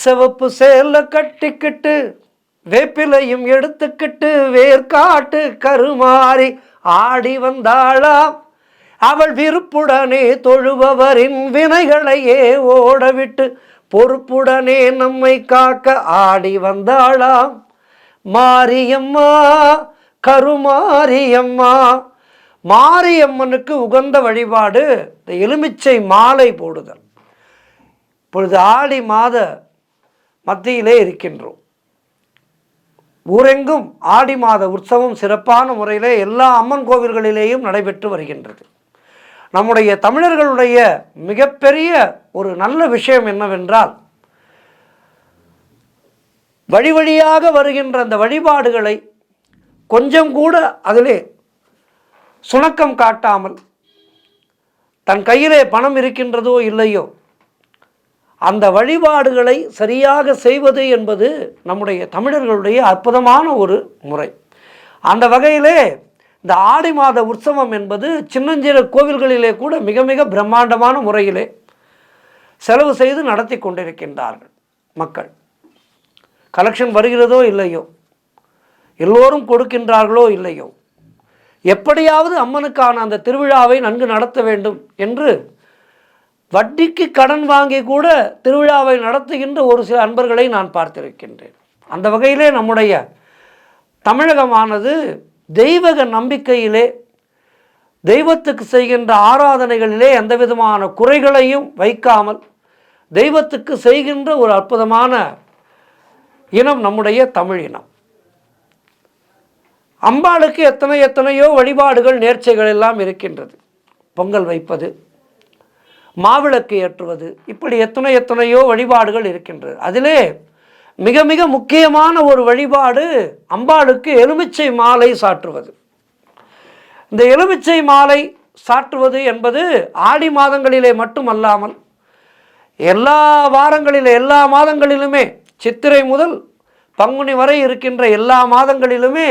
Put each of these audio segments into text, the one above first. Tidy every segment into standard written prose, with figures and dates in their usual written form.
சிவப்பு சேல கட்டிக்கிட்டு வேப்பிலையும் எடுத்துக்கிட்டு வேர்காட்டு கருமாறி ஆடி வந்தாளாம். அவள் விருப்புடனே தொழுபவரின் வினைகளையே ஓடவிட்டு பொறுப்புடனே நம்மை காக்க ஆடி வந்தாளாம். மாரியம்மா கருமாரியம்மா. மாரியம்மனுக்கு உகந்த வழிபாடு இந்த எலுமிச்சை மாலை போடுதல். இப்பொழுது ஆடி மாத மத்தியிலே இருக்கின்றோம். ஊரெங்கும் ஆடி மாத உற்சவம் சிறப்பான முறையிலே எல்லா அம்மன் கோவில்களிலேயும் நடைபெற்று வருகின்றது. நம்முடைய தமிழர்களுடைய மிகப்பெரிய ஒரு நல்ல விஷயம் என்னவென்றால், வழி வழியாக வருகின்ற அந்த வழிபாடுகளை கொஞ்சம் கூட அதிலே சுணக்கம் காட்டாமல், தன் கையிலே பணம் இருக்கின்றதோ இல்லையோ அந்த வழிபாடுகளை சரியாக செய்வது என்பது நம்முடைய தமிழர்களுடைய அற்புதமான ஒரு முறை. அந்த வகையிலே இந்த ஆடி மாத உற்சவம் என்பது சின்னஞ்சிறு கோவில்களிலே கூட மிக மிக பிரம்மாண்டமான முறையிலே செலவு செய்து நடத்தி கொண்டிருக்கின்றார்கள் மக்கள். கலெக்ஷன் வருகிறதோ இல்லையோ, எல்லோரும் கொடுக்கின்றார்களோ இல்லையோ, எப்படியாவது அம்மனுக்கான அந்த திருவிழாவை நன்கு நடத்த வேண்டும் என்று வட்டிக்கு கடன் வாங்கி கூட திருவிழாவை நடத்துகின்ற ஒரு சில அன்பர்களை நான் பார்த்திருக்கின்றேன். அந்த வகையிலே நம்முடைய தமிழகமானது தெய்வக நம்பிக்கையிலே, தெய்வத்துக்கு செய்கின்ற ஆராதனைகளிலே எந்த விதமான குறைகளையும் வைக்காமல் தெய்வத்துக்கு செய்கின்ற ஒரு அற்புதமான இனம் நம்முடைய தமிழ் இனம். அம்பாளுக்கு எத்தனையோ வழிபாடுகள் நேர்ச்சைகள் எல்லாம் இருக்கின்றது. பொங்கல் வைப்பது, மாவிளக்கு ஏற்றுவது, இப்படி எத்தனையோ வழிபாடுகள் இருக்கின்றது. அதிலே மிக மிக முக்கியமான ஒரு வழிபாடு அம்பாளுக்கு எலுமிச்சை மாலை சாற்றுவது. இந்த எலுமிச்சை மாலை சாற்றுவது என்பது ஆடி மாதங்களிலே மட்டுமல்லாமல் எல்லா வாரங்களிலே, எல்லா மாதங்களிலுமே, சித்திரை முதல் பங்குனி வரை இருக்கின்ற எல்லா மாதங்களிலுமே,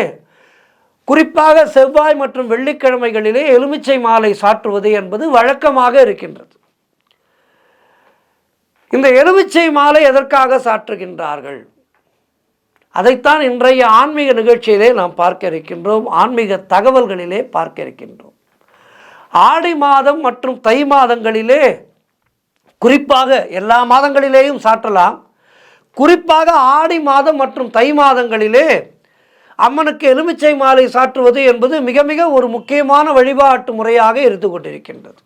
குறிப்பாக செவ்வாய் மற்றும் வெள்ளிக்கிழமைகளிலே எலுமிச்சை மாலை சாற்றுவது என்பது வழக்கமாக இருக்கின்றது. இந்த எலுமிச்சை மாலை எதற்காக சாற்றுகின்றார்கள்? அதைத்தான் இன்றைய ஆன்மீக நிகழ்ச்சியிலே நாம் பார்க்க இருக்கின்றோம். ஆன்மீக தகவல்களிலே பார்க்க இருக்கின்றோம். ஆடி மாதம் மற்றும் தை மாதங்களிலே, குறிப்பாக எல்லா மாதங்களிலேயும் சாற்றலாம், குறிப்பாக ஆடி மாதம் மற்றும் தை மாதங்களிலே அம்மனுக்கு எலுமிச்சை மாலை சாற்றுவது என்பது மிக மிக ஒரு முக்கியமான வழிபாட்டு முறையாக இருந்து கொண்டிருக்கின்றது.